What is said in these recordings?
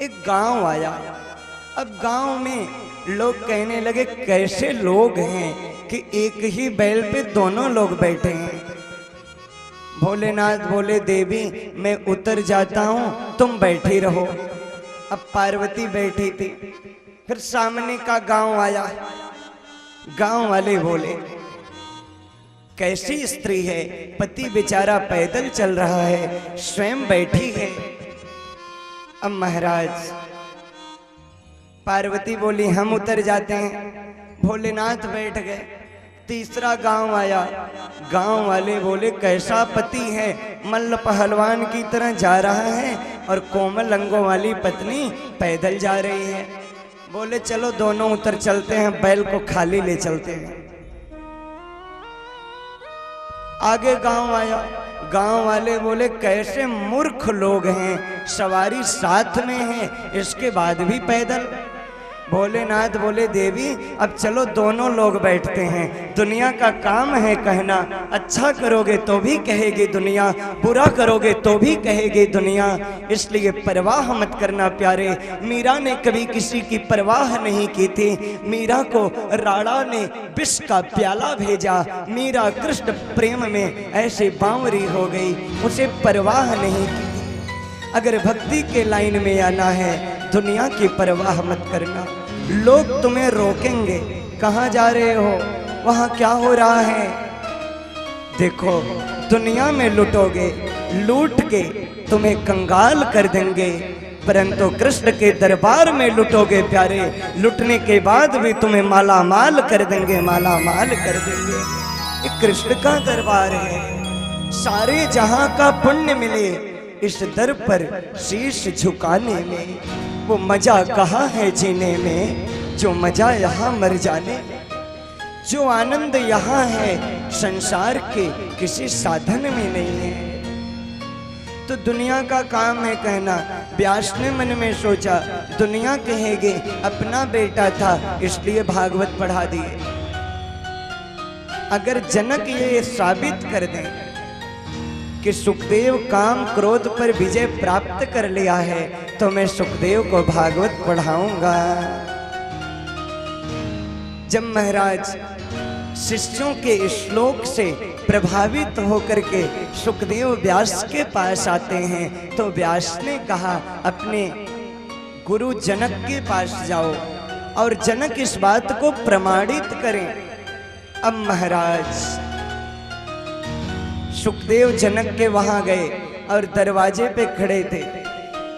एक गांव आया। अब गांव में लोग कहने लगे कैसे लोग हैं कि एक ही बैल पे दोनों लोग बैठे हैं। भोलेनाथ बोले देवी मैं उतर जाता हूं, तुम बैठी रहो। अब पार्वती बैठी थी। फिर सामने का गांव आया। गांव वाले बोले कैसी स्त्री है, पति बेचारा पैदल चल रहा है, स्वयं बैठी है। अब महाराज पार्वती बोली हम उतर जाते हैं। भोलेनाथ बैठ गए। तीसरा गांव आया। गांव वाले बोले कैसा पति है, मल्ल पहलवान की तरह जा रहा है और कोमल अंगों वाली पत्नी पैदल जा रही है। बोले चलो दोनों उतर चलते हैं, बैल को खाली ले चलते हैं। आगे गांव आया। गांव वाले बोले कैसे मूर्ख लोग हैं, सवारी साथ में है इसके बाद भी पैदल। भोलेनाथ बोले देवी अब चलो दोनों लोग बैठते हैं। दुनिया का काम है कहना, अच्छा करोगे तो भी कहेगी दुनिया, बुरा करोगे तो भी कहेगी दुनिया, इसलिए परवाह मत करना प्यारे। मीरा ने कभी किसी की परवाह नहीं की थी। मीरा को राणा ने विष का प्याला भेजा। मीरा कृष्ण प्रेम में ऐसे बावरी हो गई, उसे परवाह नहीं की। अगर भक्ति के लाइन में आना है दुनिया की परवाह मत करना। लोग तुम्हें रोकेंगे, कहाँ जा रहे हो, वहाँ क्या हो रहा है। देखो दुनिया में लुटोगे, लूट के तुम्हें कंगाल कर देंगे, परंतु कृष्ण के दरबार में लुटोगे प्यारे, लुटने के बाद भी तुम्हें माला माल कर देंगे, माला माल कर देंगे। ये कृष्ण का दरबार है। सारे जहां का पुण्य मिले इस दर पर शीश झुकाने में। वो मजा कहाँ है जीने में, जो मजा यहाँ मर जाने में। जो आनंद यहाँ है संसार के किसी साधन में नहीं है। तो दुनिया का काम है कहना। व्यास ने मन में सोचा दुनिया कहेगी अपना बेटा था इसलिए भागवत पढ़ा दिए। अगर जनक ये साबित कर दें कि सुखदेव काम क्रोध पर विजय प्राप्त कर लिया है तो मैं सुखदेव को भागवत पढ़ाऊंगा। जब महाराज शिष्यों के श्लोक से प्रभावित होकर के सुखदेव व्यास के पास आते हैं तो व्यास ने कहा अपने गुरु जनक के पास जाओ और जनक इस बात को प्रमाणित करें। अब महाराज सुखदेव जनक के वहां गए और दरवाजे पे खड़े थे।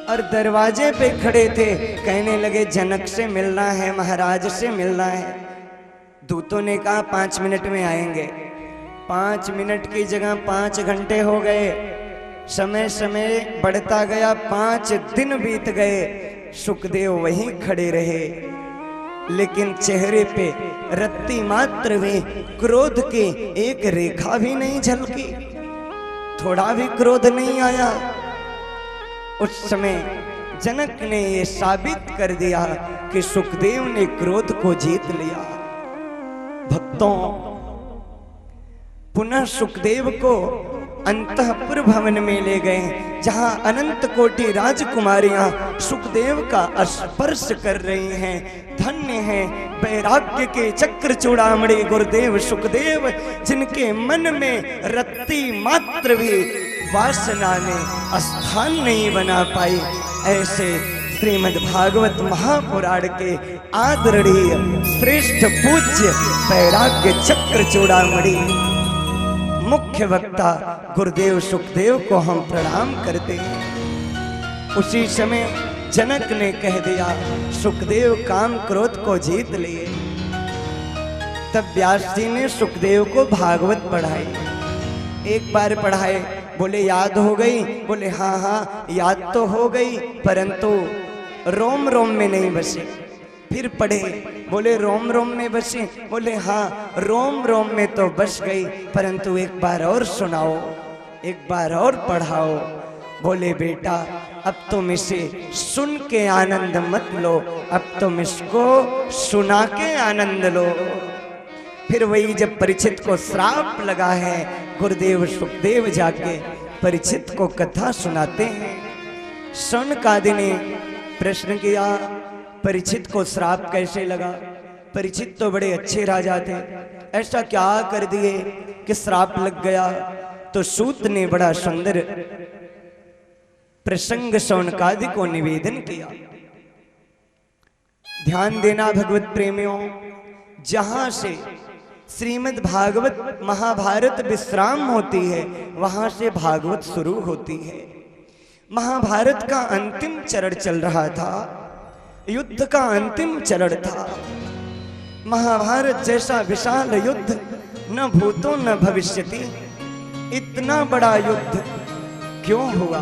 और दरवाजे पे खड़े थे, कहने लगे जनक से मिलना है, महाराज से मिलना है। दूतों ने कहा 5 मिनट में आएंगे। 5 मिनट की जगह 5 घंटे हो गए। समय समय बढ़ता गया, 5 दिन बीत गए। सुखदेव वहीं खड़े रहे, लेकिन चेहरे पे रत्ती मात्र में क्रोध की एक रेखा भी नहीं झलकी, थोड़ा भी क्रोध नहीं आया। उस समय जनक ने ये साबित कर दिया कि सुखदेव ने क्रोध को जीत लिया। भक्तों, पुनः सुखदेव को अंतःपुर भवन में ले गए, जहां अनंत कोटि राजकुमारियां सुखदेव का स्पर्श कर रही हैं। धन्य हैं वैराग्य के चक्र चूड़ामणि गुरुदेव सुखदेव, जिनके मन में रत्ती मात्र भी वासना ने स्थान नहीं बना पाई। ऐसे श्रीमद् भागवत महापुराण के आदरणीय श्रेष्ठ पूज्य वैराग्य चक्र चूड़ामणि मुख्य वक्ता गुरुदेव सुखदेव को हम प्रणाम करते हैं। उसी समय जनक ने कह दिया सुखदेव काम क्रोध को जीत लिए। तब व्यास जी ने सुखदेव को भागवत पढ़ाई। एक बार पढ़ाए, बोले याद हो गई? बोले हाँ हाँ याद तो हो गई, परंतु रोम रोम में नहीं बसी। फिर पढ़े, बोले रोम रोम में बसी? बोले हाँ रोम रोम में तो बस गई, परंतु एक बार और सुनाओ, एक बार और पढ़ाओ। बोले बेटा अब तुम इसे सुन के आनंद मत लो, अब तुम इसको सुना के आनंद लो। फिर वही जब परीक्षित को श्राप लगा है, गुरुदेव सुखदेव जाके परीक्षित को कथा सुनाते हैं। शौनकादिनी प्रश्न किया परीक्षित को श्राप कैसे लगा? परीक्षित तो बड़े अच्छे राजा थे, ऐसा क्या कर दिए कि श्राप लग गया? तो सूत ने बड़ा सुंदर प्रसंग शौनकादि को निवेदन किया। ध्यान देना भगवत प्रेमियों, जहां से श्रीमद् भागवत महाभारत विश्राम होती है वहां से भागवत शुरू होती है। महाभारत का अंतिम चरण चल रहा था, युद्ध का अंतिम चरण था। महाभारत जैसा विशाल युद्ध न भूतो न भविष्यति, इतना बड़ा युद्ध क्यों हुआ,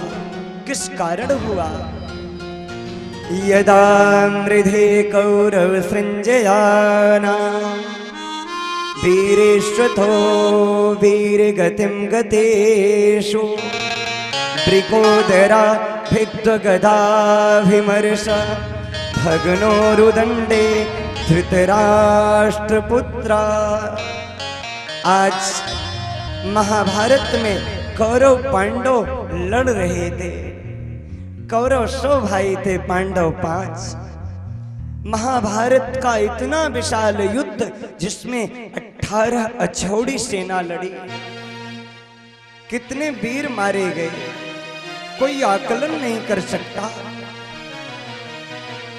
किस कारण हुआ? यदा मृधे कौरव सृञ्जयानां वीरेश्वतो वीरगतिं गतेषु वृकोदरा भिद्वगदाभिमर्श भग्नोरुदण्डे धृतराष्ट्रपुत्रा। आज महाभारत में कौरव पांडव लड़ रहे थे। कौरव 100 भाई थे, पांडव 5। महाभारत का इतना विशाल युद्ध जिसमें 18 अछौड़ी सेना लड़ी, कितने वीर मारे गए कोई आकलन नहीं कर सकता।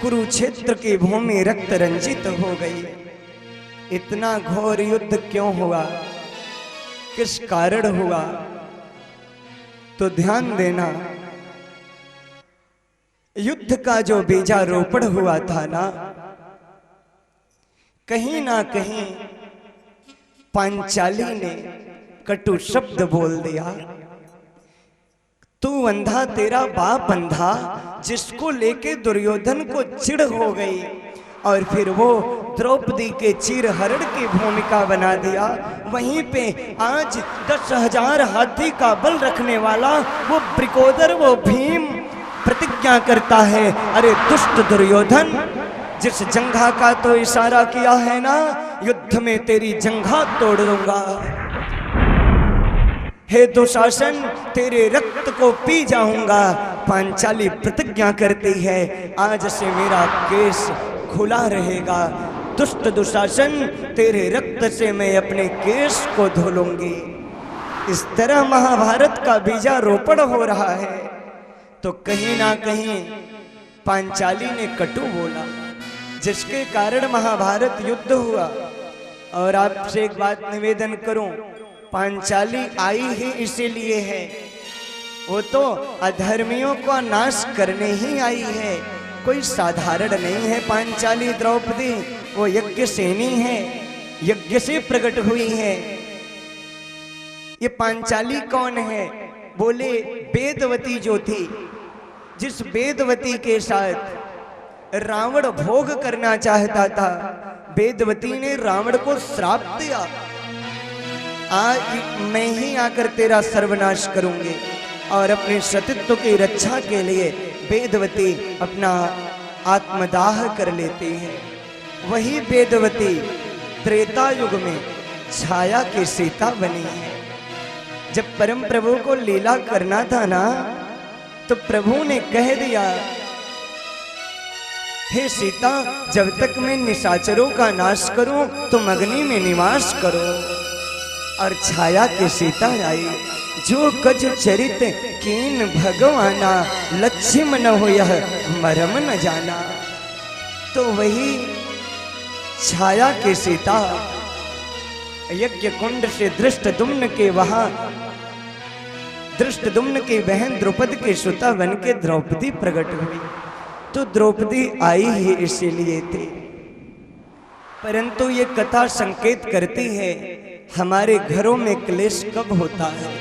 कुरुक्षेत्र की भूमि रक्त रंजित हो गई। इतना घोर युद्ध क्यों हुआ, किस कारण हुआ? तो ध्यान देना, युद्ध का जो बीजारोपण हुआ था ना कहीं पांचाली ने कटु शब्द बोल दिया। तू अंधा, तेरा बाप अंधा, जिसको लेके दुर्योधन को चिढ़ हो गई और फिर वो द्रौपदी के चीरहरण की भूमिका बना दिया। वहीं पे आज 10,000 हाथी का बल रखने वाला वो ब्रिकोदर, वो भीम प्रतिज्ञा करता है, अरे दुष्ट दुर्योधन, जिस जंघा का तो इशारा किया है ना, युद्ध में तेरी जंघा तोड़ दूंगा। हे दुशासन, तेरे रक्त को पी जाऊंगा। पांचाली प्रतिज्ञा करती है, आज से मेरा केस खुला रहेगा। दुष्ट दुशासन, तेरे रक्त से मैं अपने केस को धुलूंगी। इस तरह महाभारत का बीजारोपण हो रहा है। तो कहीं ना कहीं पांचाली ने कटु बोला, जिसके कारण महाभारत युद्ध हुआ। और आपसे एक बात निवेदन करूं, पांचाली आई ही इसीलिए है, वो तो अधर्मियों का नाश करने ही आई है, कोई साधारण नहीं है पांचाली द्रौपदी। वो यज्ञ सेनी है, यज्ञ से प्रकट हुई है। ये पांचाली कौन है? बोले वेदवती जो थी, जिस वेदवती के साथ रावण भोग करना चाहता था, वेदवती ने रावण को श्राप दिया, आज मैं ही आकर तेरा सर्वनाश करूंगी। और अपने सतीत्व की रक्षा के लिए वेदवती अपना आत्मदाह कर लेती है। वही वेदवती त्रेता युग में छाया की सीता बनी है। जब परम प्रभु को लीला करना था ना, तो प्रभु ने कह दिया, हे सीता, जब तक मैं निशाचरों का नाश करूं तुम अग्नि में निवास करो। और छाया की सीता आई, जो कज चरित कीन भगवाना, लक्ष्म न हो यह मरम न जाना। तो वही छाया की सीता यज्ञ कुंड से धृष्टद्युम्न के वहां, धृष्टद्युम्न की बहन द्रौपदी के सुता बन के द्रौपदी प्रकट हुई। तो द्रौपदी आई ही इसीलिए थी। परंतु ये कथा संकेत करती है, हमारे घरों में क्लेश कब होता है,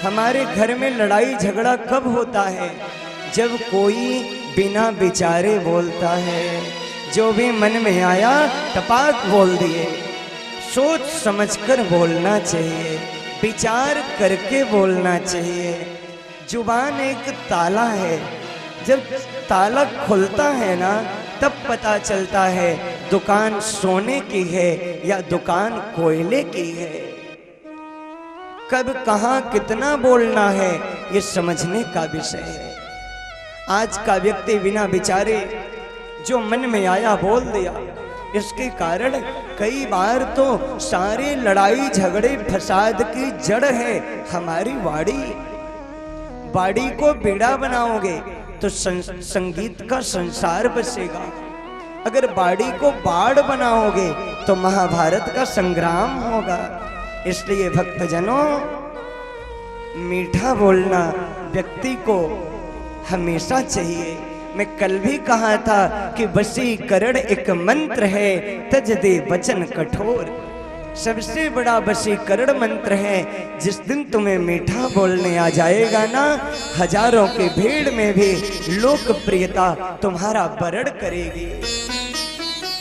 हमारे घर में लड़ाई झगड़ा कब होता है? जब कोई बिना विचारे बोलता है, जो भी मन में आया टपाक बोल दिए। सोच समझकर बोलना चाहिए, विचार करके बोलना चाहिए। जुबान एक ताला है, जब ताला खुलता है ना, तब पता चलता है दुकान सोने की है या दुकान कोयले की है। कब कहाँ कितना बोलना है, ये समझने का विषय है। आज का व्यक्ति बिना विचारे जो मन में आया बोल दिया, इसके कारण कई बार तो सारे लड़ाई झगड़े फसाद की जड़ है हमारी वाणी। वाणी को बेड़ा बनाओगे तो संगीत का संसार बसेगा। अगर वाणी को बाढ़ बनाओगे तो महाभारत का संग्राम होगा। इसलिए भक्तजनों, मीठा बोलना व्यक्ति को हमेशा चाहिए। मैं कल भी कहा था कि वशीकरण एक मंत्र है, तज दे वचन कठोर। सबसे बड़ा वशीकरण मंत्र है। जिस दिन तुम्हें मीठा बोलने आ जाएगा ना, हजारों के भीड़ में भी लोकप्रियता तुम्हारा वरण करेगी।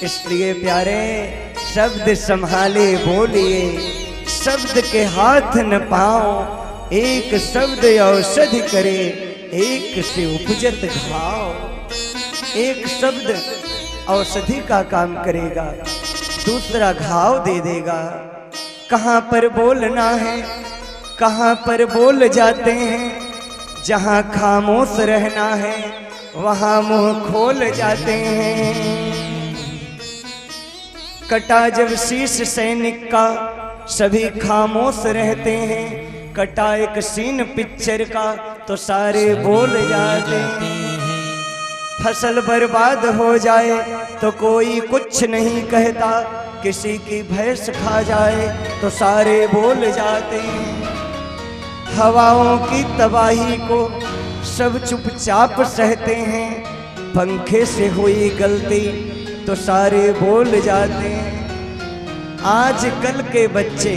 इसलिए प्यारे, शब्द संभाले बोलिए, शब्द के हाथ न पाओ। एक शब्द औषधि करे, एक से उपजत घाव। एक शब्द औषधि का काम करेगा, दूसरा घाव दे देगा। कहाँ पर बोलना है, कहाँ पर बोल जाते हैं। जहाँ खामोश रहना है वहाँ मुंह खोल जाते हैं। कटा जब शीश सैनिक का, सभी खामोश रहते हैं। कटा एक सीन पिक्चर का तो सारे बोल जाते हैं। फसल बर्बाद हो जाए तो कोई कुछ नहीं कहता। किसी की भैंस खा जाए तो सारे बोल जाते हैं। हवाओं की तबाही को सब चुपचाप सहते हैं। पंखे से हुई गलती तो सारे बोल जाते हैं। आजकल के बच्चे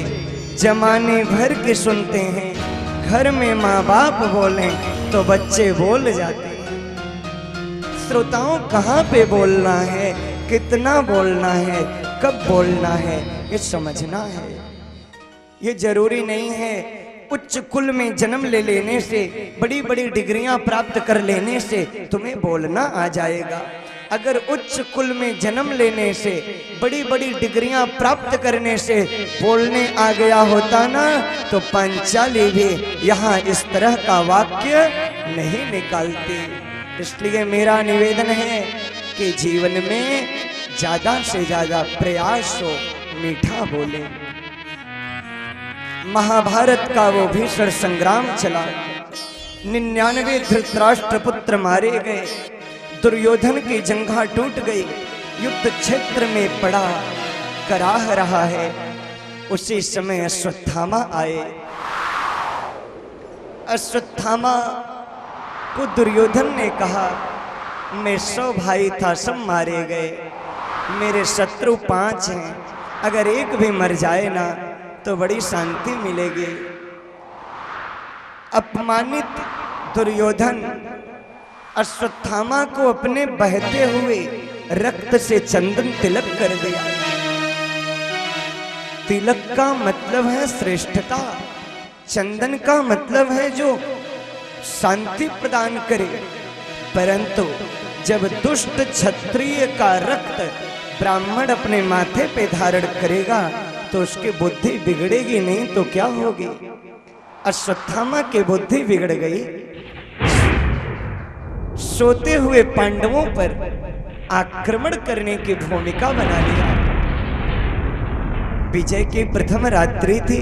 जमाने भर के सुनते हैं। घर में माँ बाप बोलें तो बच्चे बोल जाते हैं। श्रोताओं, कहाँ पे बोलना है, कितना बोलना है, कब बोलना है, ये समझना है। ये जरूरी नहीं है उच्च कुल में जन्म ले लेने से, बड़ी बड़ी डिग्रियां प्राप्त कर लेने से तुम्हें बोलना आ जाएगा। अगर उच्च कुल में जन्म लेने से, बड़ी बड़ी डिग्रियां प्राप्त करने से बोलने आ गया होता ना, तो पांचाली भी यहाँ इस तरह का वाक्य नहीं निकालती। इसलिए मेरा निवेदन है कि जीवन में ज्यादा से ज्यादा प्रयास हो, मीठा बोले। महाभारत का वो भीषण संग्राम चला। 99 धृतराष्ट्र पुत्र मारे गए। दुर्योधन की जंघा टूट गई। युद्ध क्षेत्र में पड़ा कराह रहा है। उसी समय अश्वत्थामा आए। अश्वत्थामा को दुर्योधन ने कहा, मैं 100 भाई था, सब मारे गए। मेरे शत्रु 5 हैं। अगर एक भी मर जाए ना तो बड़ी शांति मिलेगी। अपमानित दुर्योधन अश्वत्थामा को अपने बहते हुए रक्त से चंदन तिलक कर दिया। तिलक का मतलब है श्रेष्ठता, चंदन का मतलब है जो शांति प्रदान करे। परंतु जब दुष्ट क्षत्रिय का रक्त ब्राह्मण अपने माथे पे धारण करेगा तो उसकी बुद्धि बिगड़ेगी नहीं तो क्या होगी। अश्वत्थामा की बुद्धि बिगड़ गई। सोते हुए पांडवों पर आक्रमण करने की भूमिका बना लिया। विजय की प्रथम रात्रि थी।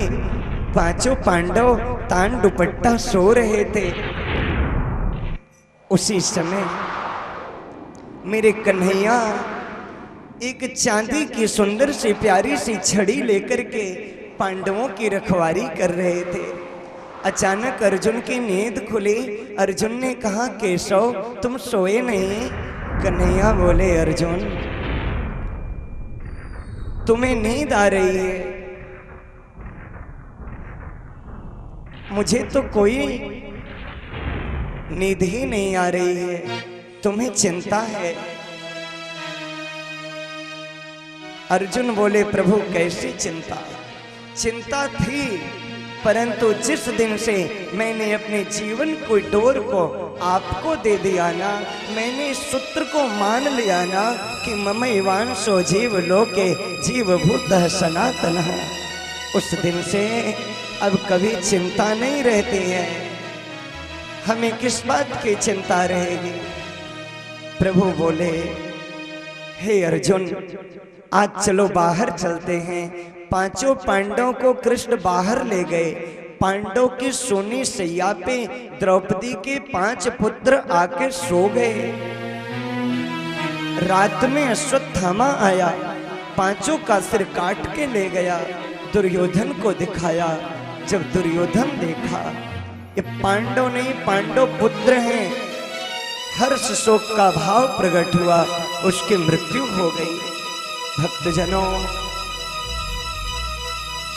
5 पांडव तान दुपट्टा सो रहे थे। उसी समय मेरे कन्हैया एक चांदी की सुंदर सी प्यारी सी छड़ी लेकर के पांडवों की रखवारी कर रहे थे। अचानक अर्जुन की नींद खुली। अर्जुन ने कहा, केशव तुम सोए नहीं? कन्हैया बोले, अर्जुन तुम्हें नींद आ रही है, मुझे तो कोई नींद ही नहीं आ रही है, तुम्हें चिंता है। अर्जुन बोले, प्रभु कैसी चिंता? चिंता थी, परंतु जिस दिन से मैंने अपने जीवन को डोर को आपको दे दिया ना, मैंने इस सूत्र को मान लिया ना कि ममैवांशो जीव लोके जीव भूतः सनातनः, उस दिन से अब कभी चिंता नहीं रहती है। हमें किस बात की चिंता रहेगी। प्रभु बोले, हे अर्जुन, आज चलो बाहर चलते हैं। पांचों पांडवों को कृष्ण बाहर ले गए। पांडव की सोनी सैया पे द्रौपदी के 5 पुत्र आके सो गए। रात में अश्वत्थामा आया, पांचों का सिर काट के ले गया, दुर्योधन को दिखाया। जब दुर्योधन देखा ये पांडव नहीं, पांडव पुत्र हैं, हर्ष शोक का भाव प्रकट हुआ, उसकी मृत्यु हो गई। भक्तजनों,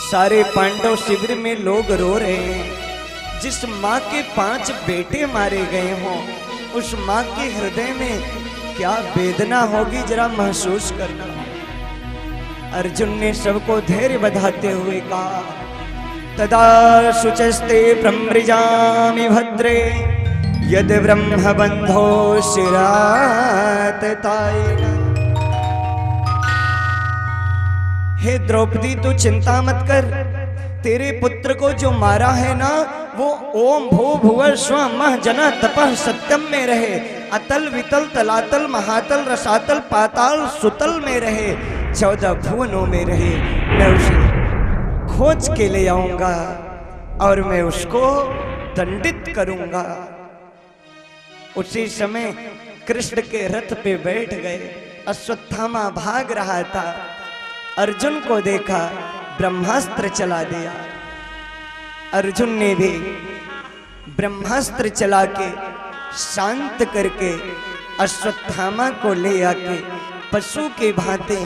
सारे पांडव शिविर में लोग रो रहे हैं। जिस माँ के 5 बेटे मारे गए हों, उस माँ के हृदय में क्या वेदना होगी, जरा महसूस करना। अर्जुन ने सबको धैर्य बधाते हुए कहा, तदा शुचस्ते प्रमृजामि भद्रे यद ब्रह्म बंधो शिरात तायेन। हे द्रौपदी, तू चिंता मत कर, तेरे पुत्र को जो मारा है ना, वो ओम भू भुव स्व मह जना तपः सत्यम में रहे, अतल वितल तलातल महातल रसातल पाताल सुतल में रहे, 14 भुवनों में रहे। मैं उसे खोज के ले आऊंगा और मैं उसको दंडित करूंगा। उसी समय कृष्ण के रथ पे बैठ गए। अश्वत्थामा भाग रहा था, अर्जुन को देखा, ब्रह्मास्त्र चला दिया। अर्जुन ने भी ब्रह्मास्त्र चला के शांत करके अश्वत्थामा को ले आके पशु के भांति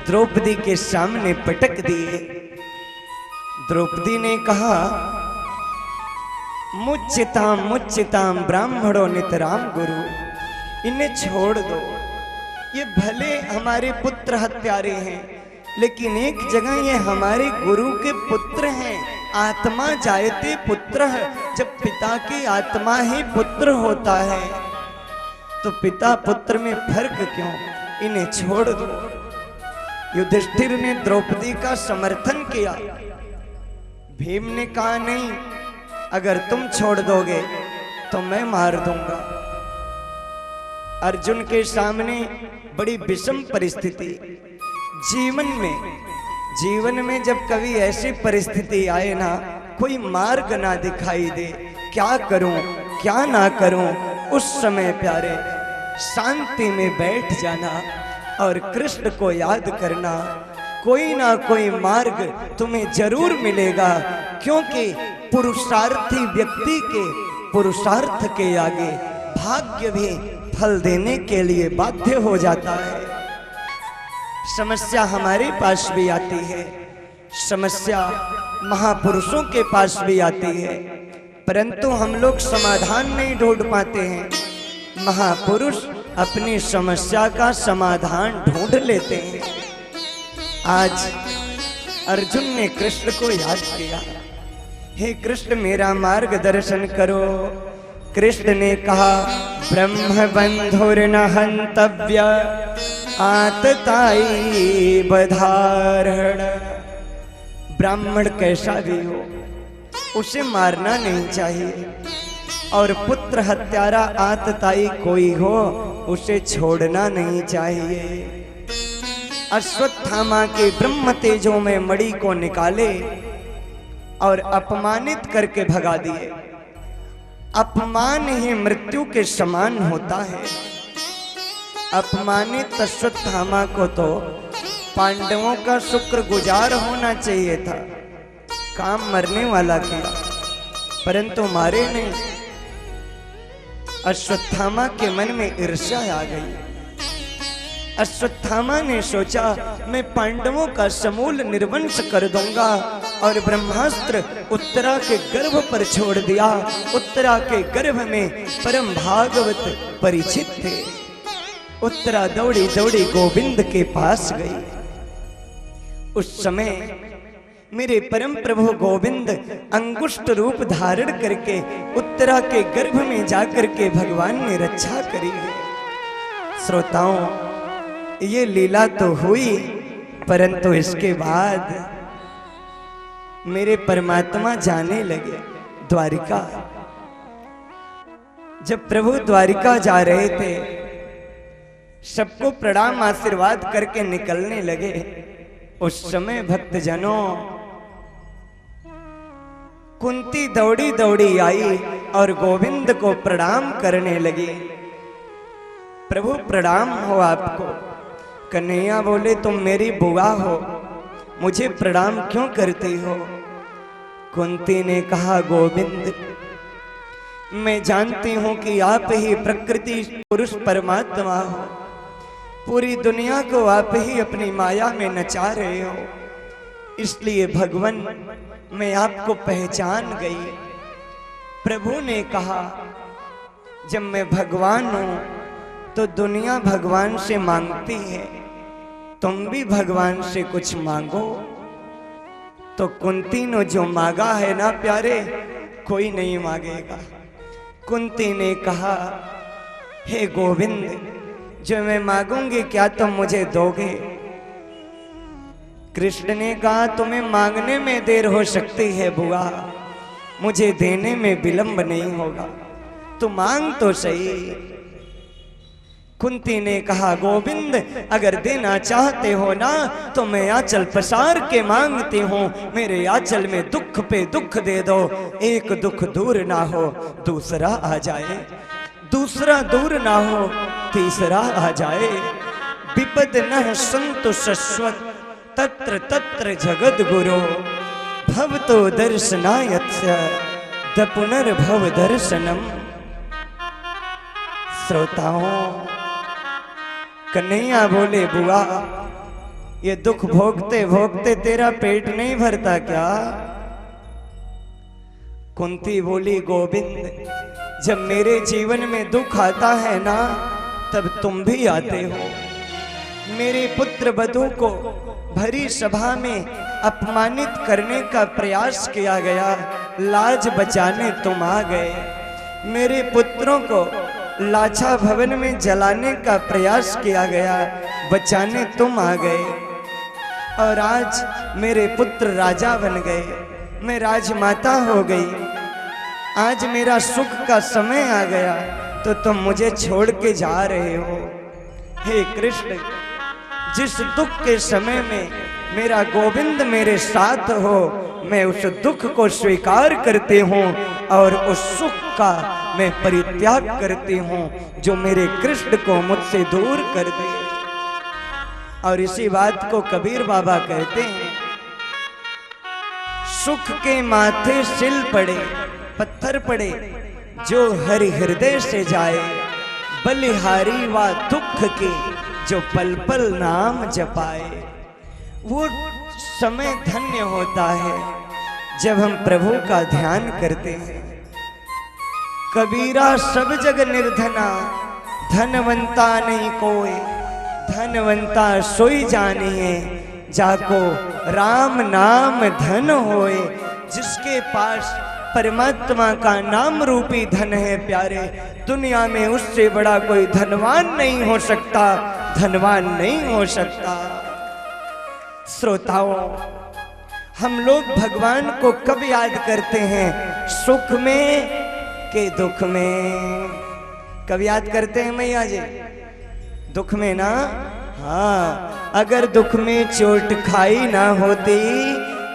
द्रौपदी के सामने पटक दिए। द्रौपदी ने कहा, मुच्चिताम ब्राह्मणों नितराम गुरु, इन्हें छोड़ दो। ये भले हमारे पुत्र हत्यारे हैं, लेकिन एक जगह ये हमारे गुरु के पुत्र हैं। आत्मा जायते पुत्र है, जब पिता की आत्मा ही पुत्र होता है तो पिता पुत्र में फर्क क्यों, इन्हें छोड़ दो। युधिष्ठिर ने द्रौपदी का समर्थन किया। भीम ने कहा, नहीं, अगर तुम छोड़ दोगे तो मैं मार दूंगा। अर्जुन के सामने बड़ी विषम परिस्थिति। जीवन में जब कभी ऐसी परिस्थिति आए ना, कोई मार्ग ना दिखाई दे, क्या करूं क्या ना करूं, उस समय प्यारे शांति में बैठ जाना और कृष्ण को याद करना। कोई ना कोई मार्ग तुम्हें जरूर मिलेगा, क्योंकि पुरुषार्थी व्यक्ति के पुरुषार्थ के आगे भाग्य भी फल देने के लिए बाध्य हो जाता है। समस्या हमारे पास भी आती है, समस्या महापुरुषों के पास भी आती है, परंतु हम लोग समाधान नहीं ढूंढ पाते हैं। महापुरुष अपनी समस्या का समाधान ढूंढ लेते हैं। आज अर्जुन ने कृष्ण को याद किया, हे कृष्ण मेरा मार्गदर्शन करो। कृष्ण ने कहा, ब्रह्म बंधुर्न हंतव्य आतताई बधारण। ब्राह्मण कैसा भी हो, उसे मारना नहीं चाहिए, और पुत्र हत्यारा आतताई कोई हो, उसे छोड़ना नहीं चाहिए। अश्वत्थामा के ब्रह्म तेजों में मणि को निकाले और अपमानित करके भगा दिए। अपमान ही मृत्यु के समान होता है। अपमानित अश्वत्थामा को तो पांडवों का शुक्रगुजार होना चाहिए था, काम मरने वाला किया, परंतु मारे नहीं। अश्वत्थामा के मन में ईर्ष्या आ गई। अश्वत्थामा ने सोचा, मैं पांडवों का समूल निर्वंश कर दूंगा, और ब्रह्मास्त्र उत्तरा के गर्भ पर छोड़ दिया। उत्तरा के गर्भ में परम भागवत परिचित थे। उत्तरा दौड़ी दौड़ी गोविंद के पास गई। उस समय मेरे परम प्रभु गोविंद अंगुष्ठ रूप धारण करके उत्तरा के गर्भ में जाकर के भगवान ने रक्षा करी है। श्रोताओं, ये लीला तो हुई, परंतु इसके बाद मेरे परमात्मा जाने लगे द्वारिका। जब प्रभु द्वारिका जा रहे थे, सबको प्रणाम आशीर्वाद करके निकलने लगे, उस समय भक्तजनों कुंती दौड़ी दौड़ी आई और गोविंद को प्रणाम करने लगी। प्रभु प्रणाम हो आपको। कन्हैया बोले, तुम मेरी बुआ हो, मुझे प्रणाम क्यों करती हो? कुंती ने कहा, गोविंद, मैं जानती हूं कि आप ही प्रकृति पुरुष परमात्मा हो, पूरी दुनिया को आप ही अपनी माया में नचा रहे हो, इसलिए भगवान मैं आपको पहचान गई। प्रभु ने कहा, जब मैं भगवान हूं तो दुनिया भगवान से मांगती है, तुम भी भगवान से कुछ मांगो। तो कुंती ने जो मांगा है ना प्यारे, कोई नहीं मांगेगा। कुंती ने कहा, हे गोविंद, जो मैं मांगूंगी क्या तुम मुझे दोगे? कृष्ण ने कहा, तुम्हें मांगने में देर हो सकती है बुआ, मुझे देने में विलंब नहीं होगा, तू मांग तो सही। कुंती ने कहा, गोविंद, अगर देना चाहते हो ना तो मैं आंचल पसार के मांगती हूँ, मेरे आंचल में दुख पे दुख दे दो, एक दुख दूर ना हो दूसरा आ जाए, दूसरा दूर ना हो तीसरा आ जाए। विपद न संतु शश्वत तत्र तत्र जगद गुरो, भव तो दर्शनायत्स्य द पुनर्भव दर्शनम। श्रोताओं, कन्हैया बोले, बुआ, ये दुख भोगते भोगते तेरा पेट नहीं भरता क्या? कुंती बोली, गोविंद, जब मेरे जीवन में दुख आता है ना तब तुम भी आते हो। मेरे पुत्र वधू को भरी सभा में अपमानित करने का प्रयास किया गया, लाज बचाने तुम आ गए। मेरे पुत्रों को लाछा भवन में जलाने का प्रयास किया गया, बचाने तुम आ गए। और आज मेरे पुत्र राजा बन गए, मैं राजमाता हो गई, आज मेरा सुख का समय आ गया तो तुम मुझे छोड़ के जा रहे हो। हे कृष्ण, जिस दुख के समय में मेरा गोविंद मेरे साथ हो, मैं उस दुख को स्वीकार करती हूँ और उस सुख का मैं परित्याग करती हूँ जो मेरे कृष्ण को मुझसे दूर कर दे। और इसी बात को कबीर बाबा कहते हैं, सुख के माथे सिल पड़े पत्थर पड़े, जो हरि हृदय से जाए, बलिहारी व दुख के जो पल पल नाम जपाए। वो समय धन्य होता है जब हम प्रभु का ध्यान करते हैं। कबीरा सब जग निर्धना, धनवंता नहीं कोई, धनवंता सोई जानिए, जाको राम नाम धन होए। जिसके पास परमात्मा का नाम रूपी धन है प्यारे, दुनिया में उससे बड़ा कोई धनवान नहीं हो सकता, धनवान नहीं हो सकता। श्रोताओं, हम लोग भगवान को कब याद करते हैं? सुख में के दुख में? कब याद करते हैं मैया जी? दुख में ना? हाँ, अगर दुख में चोट खाई ना होती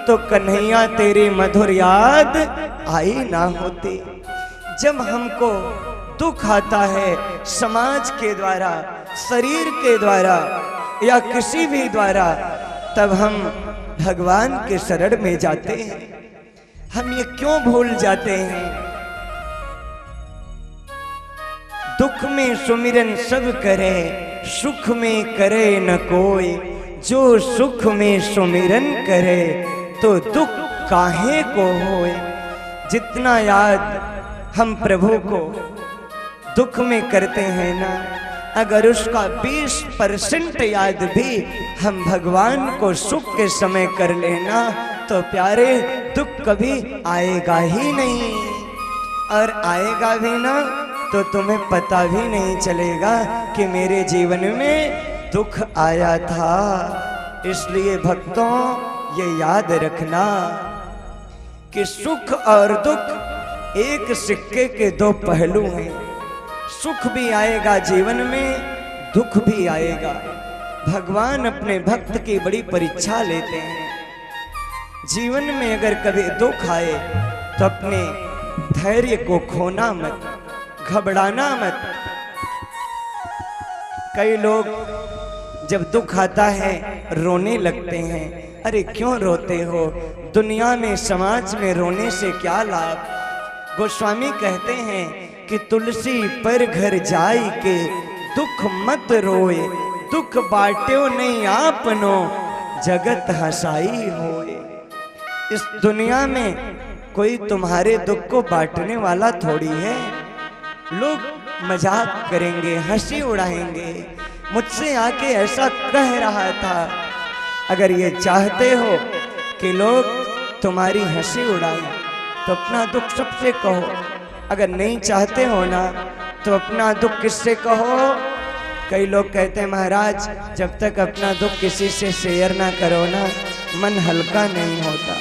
तो कन्हैया तेरी मधुर याद आई ना होती। जब हमको दुख आता है समाज के द्वारा, शरीर के द्वारा या किसी भी द्वारा, तब हम भगवान के शरण में जाते हैं। हम ये क्यों भूल जाते हैं? दुख में सुमिरन सब करे, सुख में करे न कोई। जो सुख में सुमिरन करे तो दुख काहे को होए। जितना याद हम प्रभु को दुख में करते हैं ना, अगर उसका 20% याद भी हम भगवान को सुख के समय कर लेना तो प्यारे दुख कभी आएगा ही नहीं। और आएगा भी ना तो तुम्हें पता भी नहीं चलेगा कि मेरे जीवन में दुख आया था। इसलिए भक्तों, ये याद रखना कि सुख और दुख एक सिक्के के दो पहलू हैं। सुख भी आएगा जीवन में, दुख भी आएगा। भगवान अपने भक्त की बड़ी परीक्षा लेते हैं। जीवन में अगर कभी दुख आए तो अपने धैर्य को खोना मत, घबराना मत। कई लोग जब दुख आता है रोने लगते हैं। अरे क्यों रोते हो? दुनिया में समाज में रोने से क्या लाभ? गोस्वामी कहते हैं कि तुलसी पर घर जाई के दुख मत रोए, दुख बाट्यो नहीं आपनो जगत हसाई होए। इस दुनिया में कोई तुम्हारे दुख को बांटने वाला थोड़ी है। लोग मजाक करेंगे, हंसी उड़ाएंगे। मुझसे आके ऐसा कह रहा था, अगर ये चाहते हो कि लोग तुम्हारी हंसी उड़ाएं तो अपना दुख सबसे कहो। अगर नहीं चाहते हो ना तो अपना दुख किससे कहो? कई लोग कहते हैं महाराज जब तक अपना दुख किसी से शेयर ना करो ना मन हल्का नहीं होता।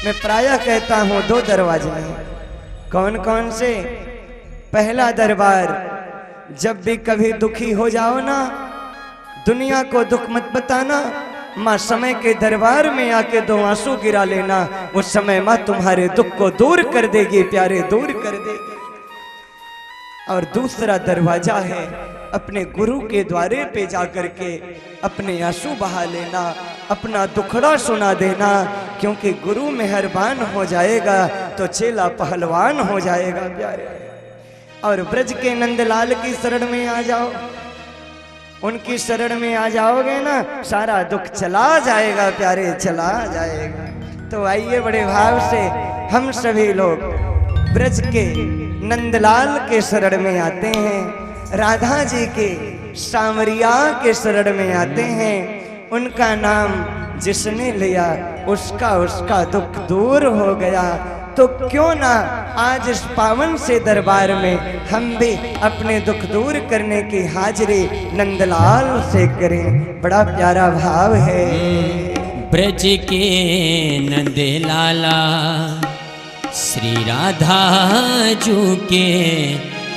मैं प्रायः कहता हूँ 2 दरवाजे हैं। कौन कौन से? पहला दरबार, जब भी कभी दुखी हो जाओ ना दुनिया को दुख मत बताना, माँ समय के दरबार में आके 2 आंसू गिरा लेना। उस समय माँ तुम्हारे दुख को दूर कर देगी प्यारे, दूर कर देगी। और दूसरा दरवाजा है अपने गुरु के द्वारे पे जाकर के अपने आंसू बहा लेना, अपना दुखड़ा सुना देना। क्योंकि गुरु मेहरबान हो जाएगा तो चेला पहलवान हो जाएगा प्यारे। और ब्रज के नंदलाल की शरण में आ जाओ, उनकी शरण में आ जाओगे ना सारा दुख चला जाएगा प्यारे, चला जाएगा। तो आइए बड़े भाव से हम सभी लोग ब्रज के नंदलाल के शरण में आते हैं, राधा जी के सांवरिया के शरण में आते हैं। उनका नाम जिसने लिया उसका दुख दूर हो गया। तो क्यों ना आज इस पावन से दरबार में हम भी अपने दुख दूर करने की हाजिरी नंदलाल से करें। बड़ा प्यारा भाव है। ब्रज के नंदलाला श्री राधा जू के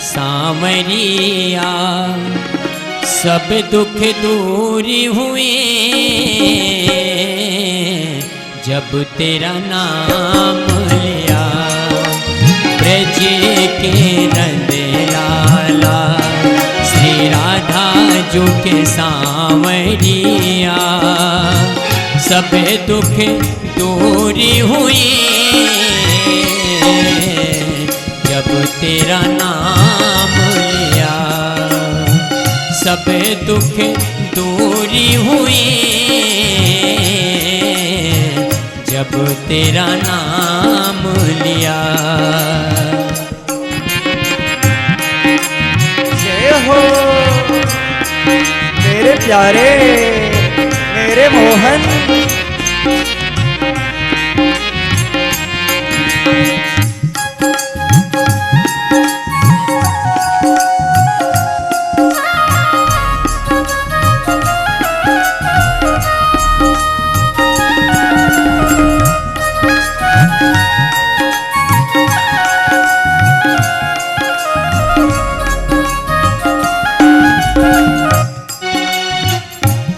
सांवरिया, सब दुख दूर हुए जब तेरा नाम लिया। ब्रज के नंदलाला श्री राधा जू के सांवरिया, सब दुख दूर हुए जब तेरा नाम लिया। सब दुख दूर हुए जब तेरा नाम लिया। जय हो मेरे प्यारे मेरे मोहन।